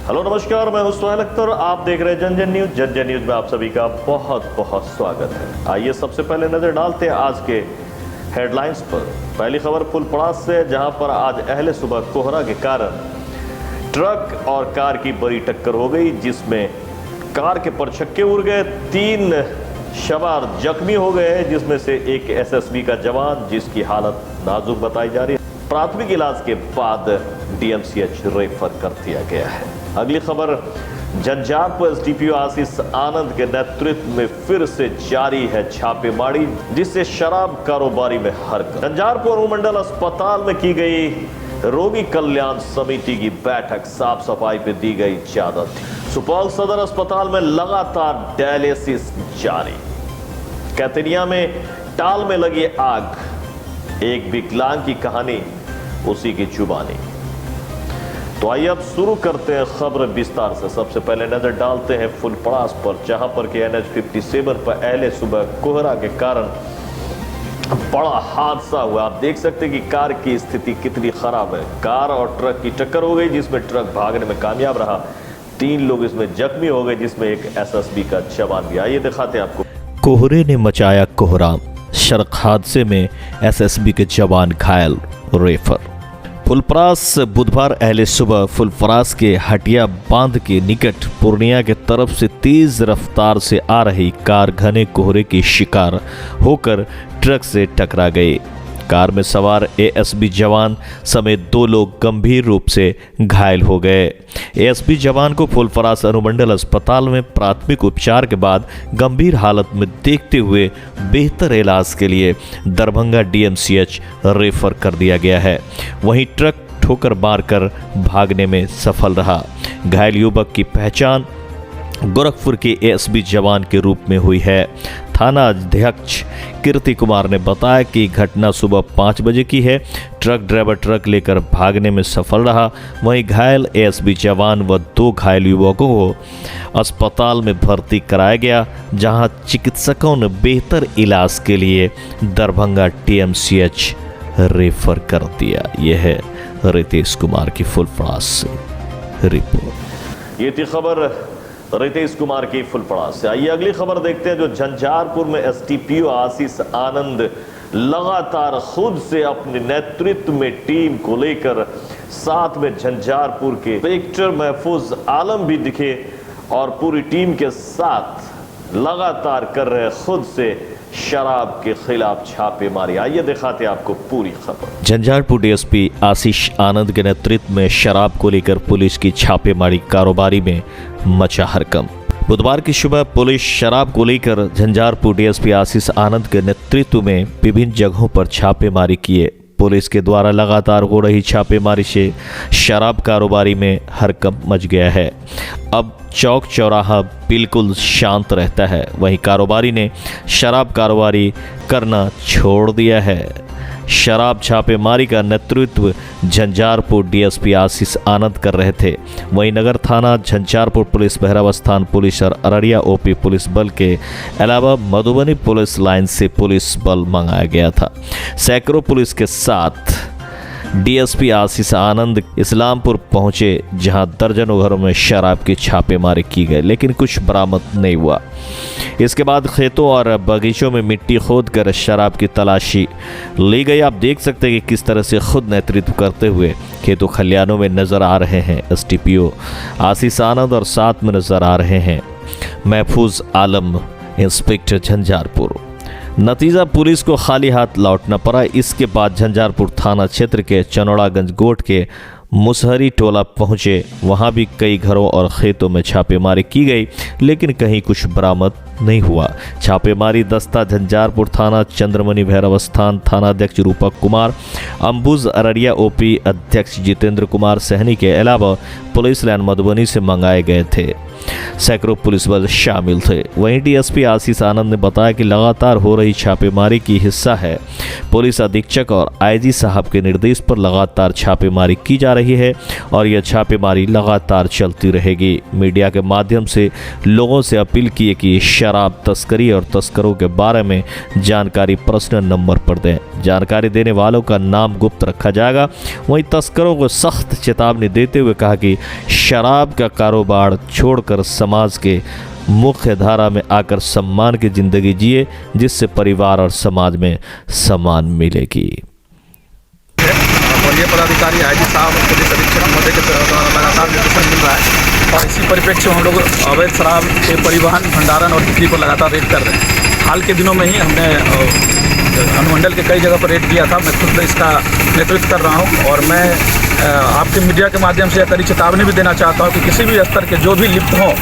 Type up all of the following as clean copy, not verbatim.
Hello नमस्कार, मैं हूं सुहेल अख्तर। आप देख रहे हैं जनजन न्यूज। जनजन न्यूज में आप सभी का बहुत बहुत स्वागत है। आइए सबसे पहले नजर डालते हैं आज के हेडलाइंस पर। पहली खबर फुलपड़ास से, जहां पर आज अहले सुबह कोहरा के कारण ट्रक और कार की बड़ी टक्कर हो गई, जिसमें कार के परछक्के उड़ गए, 3 सवार जख्मी हो गए, जिसमें से एक एसएसबी का जवान जिसकी हालत नाजुक बताई जा रही है। प्राथमिक इलाज के बाद डीएमसीएच रेफर कर दिया गया है। अगली खबर झंझारपुर एसडीपीओ आशीष आनंद के नेतृत्व में फिर से जारी है छापेमारी, जिससे शराब कारोबारी में हरकत। झंझारपुर अनुमंडल अस्पताल में की गई रोगी कल्याण समिति की बैठक, साफ सफाई पे दी गई इजाजत। सुपौल सदर अस्पताल में लगातार डायलिसिस जारी। कैथेरिया में टाल में लगी आग, एक विकलांग की कहानी उसी की जुबानी। तो आइए अब शुरू करते हैं खबर विस्तार से। सबसे पहले नजर डालते हैं फुलपड़ास पर, जहां पर के NH 57 पर अहले सुबह कोहरा के कारण बड़ा हादसा हुआ। आप देख सकते हैं कि कार की स्थिति कितनी खराब है। कार और ट्रक की टक्कर हो गई, जिसमें ट्रक भागने में कामयाब रहा। 3 लोग इसमें जख्मी हो गए, जिसमें एक एसएसबी का जवान भी। आइए दिखाते हैं आपको। कोहरे ने मचाया कोहराम, सड़क हादसे में एसएसबी के जवान घायल, रेफर। फुलपरास बुधवार अहले सुबह फुलपरास के हटिया बांध के निकट पूर्णिया के तरफ से तेज रफ्तार से आ रही कार घने कोहरे की शिकार होकर ट्रक से टकरा गई। कार में सवार एएसबी जवान समेत 2 लोग गंभीर रूप से घायल हो गए। एएसबी जवान को फुलपरास अनुमंडल अस्पताल में प्राथमिक उपचार के बाद गंभीर हालत में देखते हुए बेहतर इलाज के लिए दरभंगा डीएमसीएच रेफर कर दिया गया है। वहीं ट्रक ठोकर मारकर भागने में सफल रहा। घायल युवक की पहचान गोरखपुर के एएसबी जवान के रूप में हुई है। थाना अध्यक्ष कीर्ति कुमार ने बताया कि घटना सुबह 5 बजे की है। ट्रक ड्राइवर ट्रक लेकर भागने में सफल रहा। वहीं घायल एएसबी जवान व 2 घायल युवकों को अस्पताल में भर्ती कराया गया, जहां चिकित्सकों ने बेहतर इलाज के लिए दरभंगा डीएमसीएच रेफर कर दिया। यह है रितेश कुमार की फुलपड़ास से रिपोर्ट। ये थी खबर रितेश कुमार की फुलपड़ास से। आइए अगली खबर देखते हैं, जो झंझारपुर में एसडीपीओ आशीष आनंद लगातार खुद से अपने नेतृत्व में टीम को लेकर, साथ में झंझारपुर के इंस्पेक्टर महफूज आलम भी दिखे और पूरी टीम के साथ लगातार कर रहे खुद से शराब के खिलाफ छापेमारी। आइए दिखाते हैं आपको पूरी खबर। झंझारपुर डीएसपी आशीष आनंद के नेतृत्व में शराब को लेकर पुलिस की छापेमारी, कारोबारी में मचा हड़कंप। बुधवार की सुबह पुलिस शराब को लेकर झंझारपुर डीएसपी आशीष आनंद के नेतृत्व में विभिन्न जगहों पर छापेमारी किए। पुलिस के द्वारा लगातार हो रही छापेमारी से शराब कारोबारी में हड़कंप मच गया है। अब चौक चौराहा बिल्कुल शांत रहता है। वहीं कारोबारी ने शराब कारोबारी करना छोड़ दिया है। शराब छापेमारी का नेतृत्व झंझारपुर डीएसपी आशीष आनंद कर रहे थे। वहीं नगर थाना, झंझारपुर पुलिस, बहरावस्थान पुलिस और अररिया ओपी पुलिस बल के अलावा मधुबनी पुलिस लाइन से पुलिस बल मंगाया गया था। सैकड़ों पुलिस के साथ डीएसपी आशीष आनंद इस्लामपुर पहुंचे, जहां दर्जनों घरों में शराब की छापेमारी की गई, लेकिन कुछ बरामद नहीं हुआ। इसके बाद खेतों और बगीचों में मिट्टी खोद कर शराब की तलाशी ली गई। आप देख सकते हैं कि किस तरह से खुद नेतृत्व करते हुए खेतों खलियानों में नजर आ रहे हैं एसडीपीओ आशीष आनंद, और साथ में नजर आ रहे हैं महफूज आलम, इंस्पेक्टर झंझारपुर। नतीजा पुलिस को खाली हाथ लौटना पड़ा। इसके बाद झंझारपुर थाना क्षेत्र के चनौड़ागंज गोट के मुसहरी टोला पहुंचे। वहां भी कई घरों और खेतों में छापेमारी की गई, लेकिन कहीं कुछ बरामद नहीं हुआ। छापेमारी दस्ता झंझारपुर थाना, चंद्रमणि भैरवस्थान थानाध्यक्ष रूपक कुमार, अंबुज अररिया ओपी अध्यक्ष जितेंद्र कुमार सहनी के अलावा पुलिस लाइन मधुबनी से मंगाए गए थे। सैकड़ों पुलिस बल शामिल थे। वहीं डीएसपी आशीष आनंद ने बताया कि लगातार हो रही छापेमारी की हिस्सा है पुलिस अधीक्षक और आईजी साहब के निर्देश पर लगातार छापेमारी की जा रही है और यह छापेमारी लगातार चलती रहेगी। मीडिया के माध्यम से लोगों से अपील की है कि शराब तस्करी और तस्करों के बारे में जानकारी पर्सनल नंबर पर दें। जानकारी देने वालों का नाम गुप्त रखा जाएगा। वहीं तस्करों को सख्त चेतावनी देते हुए कहा कि शराब का कारोबार छोड़कर समाज के मुख्य धारा में आकर सम्मान की जिंदगी जिए, जिससे परिवार और समाज में सम्मान मिलेगी। वरीय पदाधिकारी आईजी साहब और पुलिस अधीक्षक महोदय के द्वारा लगातार निर्देशन मिल रहा है और इसी परिप्रेक्ष्य में हम लोग अवैध शराब के परिवहन, भंडारण और बिक्री को लगातार रेड कर रहे हैं। हाल के दिनों में ही हमने अनुमंडल के कई जगह पर रेड किया था। मैं खुद इसका नेतृत्व कर रहा हूं और मैं आपके मीडिया के माध्यम से कड़ी चेतावनी भी देना चाहता हूं कि किसी भी स्तर के जो भी लिप्त हों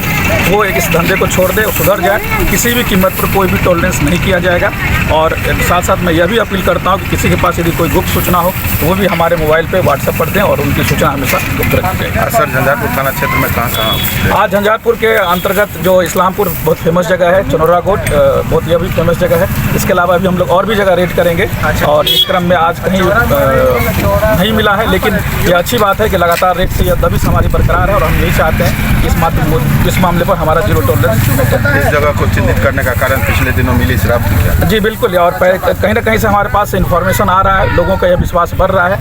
वो इस धंधे को छोड़ दे और सुधर जाए। किसी भी कीमत पर कोई भी टॉलरेंस नहीं किया जाएगा। और साथ साथ मैं यह भी अपील करता हूं कि किसी के पास यदि कोई गुप्त सूचना हो तो वो भी हमारे मोबाइल पे व्हाट्सएप पर दें और उनकी सूचना हमेशा गुप्त रखी जाए। सर, झंझारपुर थाना क्षेत्र में कहाँ आज झंझारपुर के अंतर्गत जो इस्लामपुर बहुत फेमस जगह है, चनोरा गोट बहुत यह भी फेमस जगह है। इसके अलावा भी हम लोग और भी जगह रेड करेंगे और इस क्रम में आज कहीं नहीं मिला है, लेकिन ये अच्छी बात है कि लगातार रेड से यह दबिश हमारी बरकरार है और हम यही चाहते हैं कि इस मामले पर हमारा जीरो टॉलरेंस। इस जगह को चिन्हित करने का कारण पिछले दिनों मिली शराब की क्या? जी बिल्कुल, और कहीं ना कहीं से हमारे पास इन्फॉर्मेशन आ रहा है, लोगों का यह विश्वास बढ़ रहा है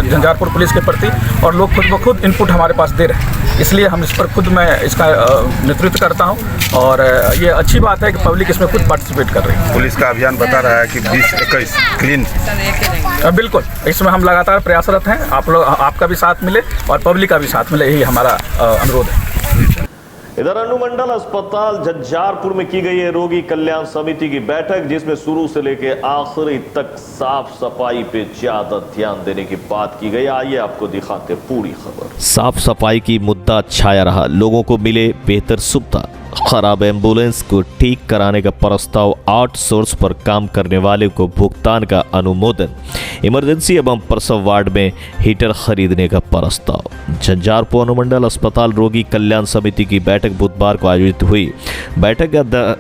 झंझारपुर पुलिस के प्रति और लोग खुद ब खुद इनपुट हमारे पास दे रहे हैं। इसलिए हम इस पर खुद मैं इसका नेतृत्व करता हूं और ये अच्छी बात है कि पब्लिक इसमें खुद पार्टिसिपेट कर रही है। पुलिस का अभियान बता रहा है कि 20-21 क्लीन। बिल्कुल, इसमें हम लगातार प्रयासरत हैं। आप लोग, आपका भी साथ मिले और पब्लिक का भी साथ मिले, यही हमारा अनुरोध है। इधर अनुमंडल अस्पताल झंझारपुर में की गई है रोगी कल्याण समिति की बैठक, जिसमें शुरू से लेकर आखिरी तक साफ सफाई पे ज्यादा ध्यान देने की बात की गई। आइए आपको दिखाते पूरी खबर। साफ सफाई की मुद्दा छाया रहा, लोगों को मिले बेहतर सुविधा। खराब एम्बुलेंस को ठीक कराने का प्रस्ताव, आउटसोर्स पर काम करने वाले को भुगतान का अनुमोदन, इमरजेंसी एवं प्रसव वार्ड में हीटर खरीदने का प्रस्ताव। झंझारपुर अनुमंडल अस्पताल रोगी कल्याण समिति की बैठक बुधवार को आयोजित हुई। बैठक की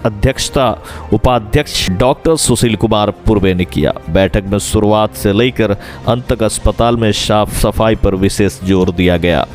अध्यक्षता उपाध्यक्ष डॉक्टर सुशील कुमार पूर्वे ने किया। बैठक में शुरुआत से लेकर अंत तक अस्पताल में साफ सफाई पर विशेष जोर दिया गया।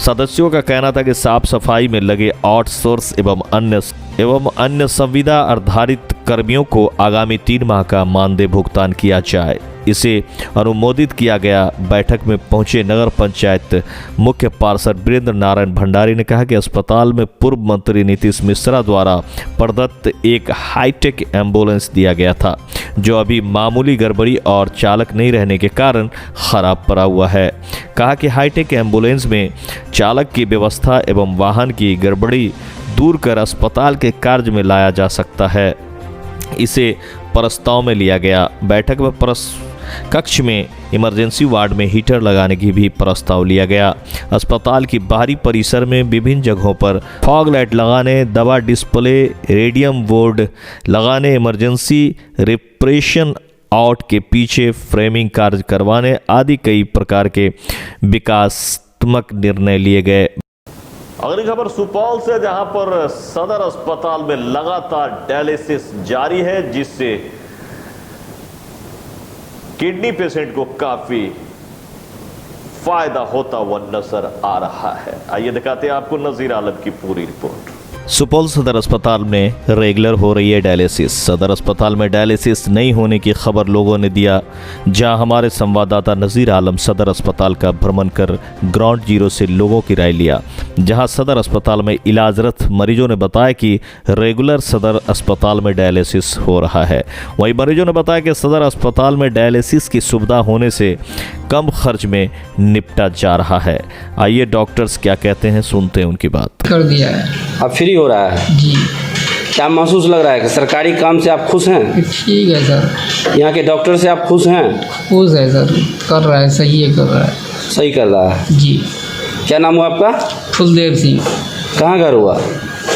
सदस्यों का कहना था कि साफ सफाई में लगे आउटसोर्स एवं अन्य संविदा आधारित कर्मियों को आगामी 3 माह का मानदेय भुगतान किया जाए। इसे अनुमोदित किया गया। बैठक में पहुंचे नगर पंचायत मुख्य पार्षद वीरेंद्र नारायण भंडारी ने कहा कि अस्पताल में पूर्व मंत्री नीतीश मिश्रा द्वारा प्रदत्त एक हाईटेक एम्बुलेंस दिया गया था, जो अभी मामूली गड़बड़ी और चालक नहीं रहने के कारण खराब पड़ा हुआ है। कहा कि हाईटेक एम्बुलेंस में चालक की व्यवस्था एवं वाहन की गड़बड़ी दूर कर अस्पताल के कार्य में लाया जा सकता है। इसे प्रस्ताव में लिया गया। बैठक में कक्ष में इमरजेंसी वार्ड में हीटर लगाने की भी प्रस्ताव लिया गया। अस्पताल की बाहरी परिसर में विभिन्न जगहों पर फॉग लाइट लगाने, दवा डिस्प्ले, रेडियम बोर्ड लगाने, इमरजेंसी रिप्रेशन आउट के पीछे फ्रेमिंग कार्य करवाने आदि कई प्रकार के विकासात्मक निर्णय लिए गए। अगली खबर सुपौल से, जहां पर सदर अस्पताल में लगातार डायलिसिस जारी है, जिससे किडनी पेशेंट को काफी फायदा होता हुआ नजर आ रहा है। आइए दिखाते हैं आपको नजीर आलम की पूरी रिपोर्ट। सुपौल सदर अस्पताल में रेगुलर हो रही है डायलिसिस। सदर अस्पताल में डायलिसिस नहीं होने की खबर लोगों ने दिया, जहां हमारे संवाददाता नजीर आलम सदर अस्पताल का भ्रमण कर ग्राउंड जीरो से लोगों की राय लिया। जहां सदर अस्पताल में इलाजरत मरीजों ने बताया कि रेगुलर सदर अस्पताल में डायलिसिस हो रहा है। वहीं मरीजों ने बताया कि सदर अस्पताल में डायलिसिस की सुविधा होने से कम खर्च में निपटा जा रहा है। आइए डॉक्टर्स क्या कहते हैं, सुनते हैं उनकी बात। कर दिया है, अब फ्री हो रहा है जी। क्या महसूस लग रहा है कि सरकारी काम से आप खुश हैं? ठीक है सर। यहाँ के डॉक्टर से आप खुश हैं? खुश है सर, कर रहा है, सही है, कर रहा है। सही कर रहा है जी। क्या नाम हुआ आपका? फुलदेव सिंह। कहाँ घर हुआ?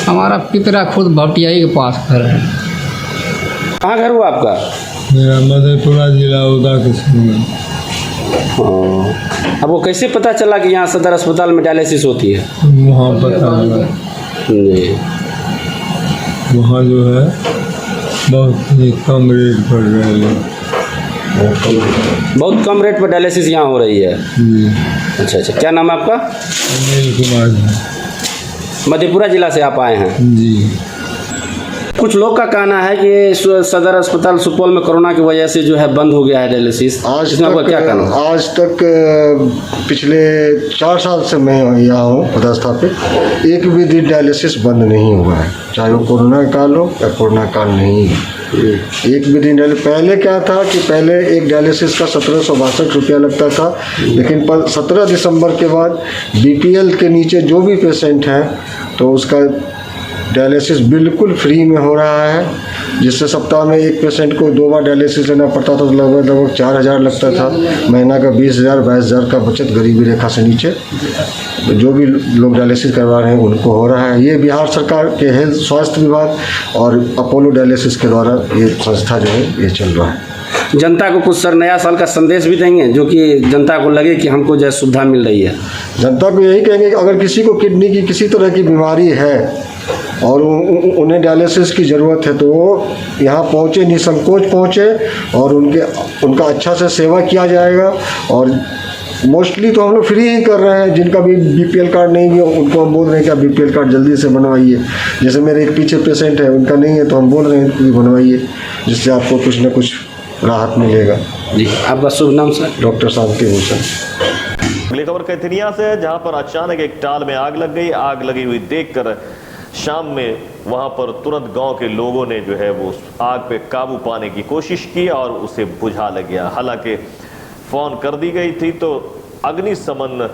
हमारा पिपरा खुद भटियाई के पास घर है। कहाँ घर हुआ आपका? मेरा मधेपुरा जिला उदा किस्म में। अब वो कैसे पता चला कि यहाँ सदर अस्पताल में डायलिसिस होती है? वहाँ पता लगा। जी। वहाँ जो है बहुत ही कम रेट पड़ रहे हैं। बहुत कम रेट पर डायलिसिस यहाँ हो रही है। जी, अच्छा अच्छा, क्या नाम है आपका? अनिल कुमार जी। मधेपुरा जिला से आप आए हैं। जी, कुछ लोग का कहना है कि सदर अस्पताल सुपौल में कोरोना की वजह से जो है बंद हो गया है डायलिसिस। इसमें आपका क्या कहना है? आज तक पिछले 4 साल से मैं यहाँ हूँ पदस्थापित, एक भी दिन डायलिसिस बंद नहीं हुआ है, चाहे वो कोरोना काल हो या कोरोना काल नहीं है। एक भी दिन पहले क्या था कि पहले एक डायलिसिस का 1762 रुपया लगता था, लेकिन 17 दिसंबर के बाद बीपीएल के नीचे जो भी पेशेंट हैं तो उसका डायलिसिस बिल्कुल फ्री में हो रहा है, जिससे सप्ताह में एक पेशेंट को 2 बार डायलिसिस लेना पड़ता था तो लगभग 4000 लगता था। महीना का 20,000 22,000 का बचत गरीबी रेखा से नीचे तो जो भी लोग डायलिसिस करवा रहे हैं उनको हो रहा है। ये बिहार सरकार के हेल्थ स्वास्थ्य विभाग और अपोलो डायलिसिस के द्वारा ये संस्था जो है ये चल रहा है। जनता को कुछ सर नया साल का संदेश भी देंगे जो कि जनता को लगे कि हमको जो सुविधा मिल रही है? जनता को यही कहेंगे कि अगर किसी को किडनी की किसी तरह की बीमारी है और उन्हें डायलिसिस की ज़रूरत है तो वो यहाँ पहुँचे, निसंकोच पहुँचे और उनका अच्छा से सेवा किया जाएगा। और मोस्टली तो हम लोग फ्री ही कर रहे हैं, जिनका भी बीपीएल कार्ड नहीं है उनको हम बोल रहे हैं कि आप बीपीएल कार्ड जल्दी से बनवाइए। जैसे मेरे एक पीछे पेशेंट है, उनका नहीं है तो हम बोल रहे हैं कि बनवाइए, जिससे आपको कुछ न कुछ राहत मिलेगा। जी, आपका शुभ नाम सर? डॉक्टर शांति भूषण। अगली खबर कैथनिया से है, जहां पर अचानक एक टाल में आग लग गई। आग लगी हुई देखकर शाम में वहां पर तुरंत गांव के लोगों ने जो है वो आग पे काबू पाने की कोशिश की और उसे बुझा लग गया। हालांकि फोन कर दी गई थी तो अग्निशमन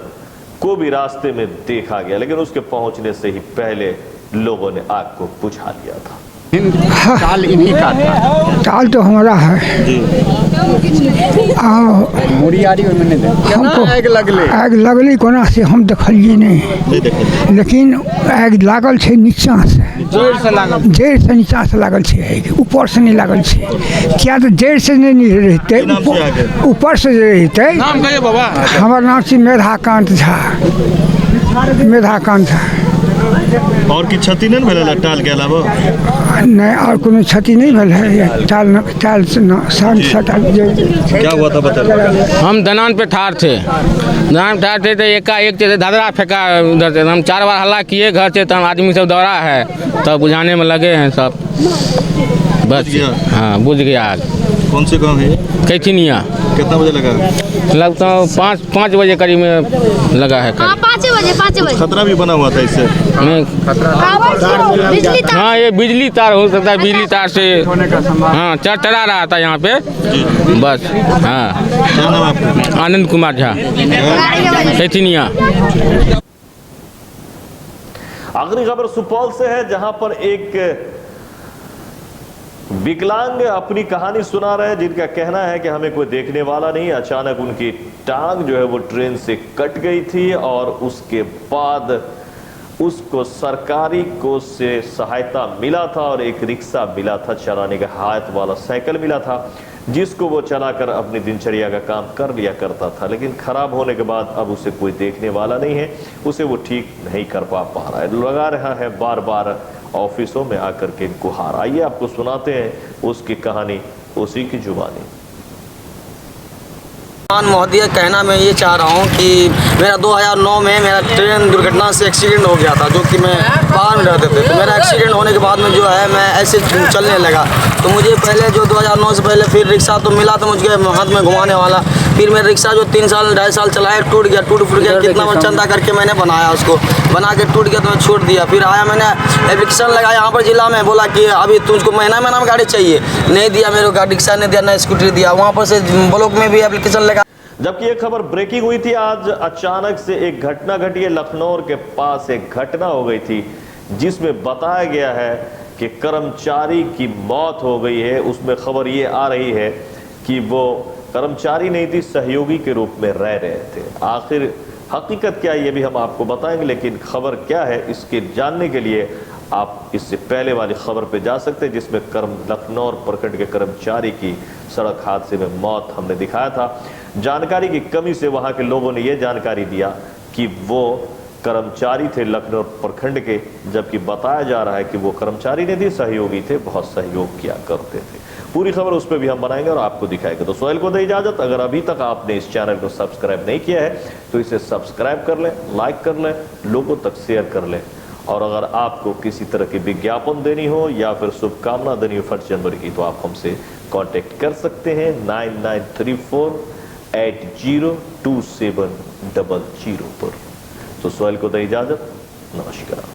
को भी रास्ते में देखा गया, लेकिन उसके पहुंचने से ही पहले लोगों ने आग को बुझा लिया था। टाल इन्हीं का था। टाल तो हमारा है। हमको आग लगली कोना से हम देखलिए नहीं, लेकिन आग लागल छे नीचा से, जड़ से नीचा से लागल छे, ऊपर से नहीं लागल छे। क्या तो जड़ से नहीं रहते, ऊपर से रहते। हमारा नाम से मेधाकांत झा। मेधाकांत झा। और की क्षति नहीं भेल टाल के अलावा? नहीं, और कोनो क्षति नहीं भेल है। टाल से न क्या हुआ था बता? हम दनान पे ठार थे तो एकाएक से धदरा फेंका उधर से। हम 4 बार हल्ला किए घर से, तब आदमी सब दौड़ा है, तब बुझाने में लगे हैं सब। बस हाँ, बुझ गया आग। कौन से गाँव है? कैथनिया। कितना बजे लगा? लगता है 5 बजे करीब में लगा है। 5 बजे। खतरा भी बना हुआ था इससे? नहीं, हाँ, ये बिजली तार हो सकता है, बिजली तार से हाँ चरचरा रहा था यहाँ पे। बस हाँ। क्या नाम आपका? आनंद कुमार झा, कैथनिया। आखिरी खबर सुपौल से है, जहां पर एक विकलांग अपनी कहानी सुना रहे हैं, जिनका कहना है कि हमें कोई देखने वाला नहीं। अचानक उनकी टांग जो है वो ट्रेन से कट गई थी और उसके बाद उसको सरकारी कोष से सहायता मिला था और एक रिक्शा मिला था, चलाने का हाथ वाला साइकिल मिला था, जिसको वो चलाकर अपनी दिनचर्या का काम कर लिया करता था। लेकिन खराब होने के बाद अब उसे कोई देखने वाला नहीं है, उसे वो ठीक नहीं कर पा रहा है। लगा रहा है बार बार ऑफिसों में आकर के गुहार। आइए आपको सुनाते हैं उसकी कहानी, उसी की जुबानी। महोदय, कहना मैं ये चाह रहा हूँ कि मेरा 2009 में मेरा ट्रेन दुर्घटना से एक्सीडेंट हो गया था, जो कि मैं बाहर में रहते थे। तो मेरा एक्सीडेंट होने के बाद में जो है मैं ऐसे चलने लगा, तो मुझे पहले जो 2009 से पहले फिर रिक्शा तो मिला था मुझे हाथ में घुमाने वाला। फिर मेरा रिक्शा जो 3 साल 2.5 साल चलाया, टूट गया, टूट फूट गया। कितना चंदा करके मैंने बनाया, उसको बना के टूट गया तो मैं छोड़ दिया। फिर आया, मैंने एप्लीकेशन लगाया यहाँ पर जिला में, बोला कि अभी तुझको महीना में गाड़ी चाहिए, नहीं दिया मेरे को, रिक्शा नहीं दिया, ना स्कूटी दिया। वहाँ पर से ब्लॉक में भी एप्लीकेशन लगा। जबकि एक खबर ब्रेकिंग हुई थी आज, अचानक से एक घटना घटी है। लखनऊ के पास एक घटना हो गई थी जिसमें बताया गया है कि कर्मचारी की मौत हो गई है। उसमें खबर ये आ रही है कि वो कर्मचारी नहीं थी, सहयोगी के रूप में रह रहे थे। आखिर हकीकत क्या है ये भी हम आपको बताएंगे, लेकिन खबर क्या है इसके जानने के लिए आप इससे पहले वाली खबर पे जा सकते हैं, जिसमें लखनऊ प्रखंड के कर्मचारी की सड़क हादसे में मौत हमने दिखाया था। जानकारी की कमी से वहां के लोगों ने यह जानकारी दिया कि वो कर्मचारी थे लखनऊ प्रखंड के, जबकि बताया जा रहा है कि वो कर्मचारी नहीं थे, सहयोगी थे, बहुत सहयोग किया करते थे। पूरी खबर उस पर भी हम बनाएंगे और आपको दिखाएंगे। तो सोहेल को दे इजाजत। अगर अभी तक आपने इस चैनल को सब्सक्राइब नहीं किया है तो इसे सब्सक्राइब कर लें, लाइक कर लें, लोगों तक शेयर कर लें। और अगर आपको किसी तरह की विज्ञापन देनी हो या फिर शुभकामना देनी हो 1 जनवरी की, तो आप हमसे कांटेक्ट कर सकते हैं 9934802700 पर। तो सोहेल को दे इजाजत। नमस्कार।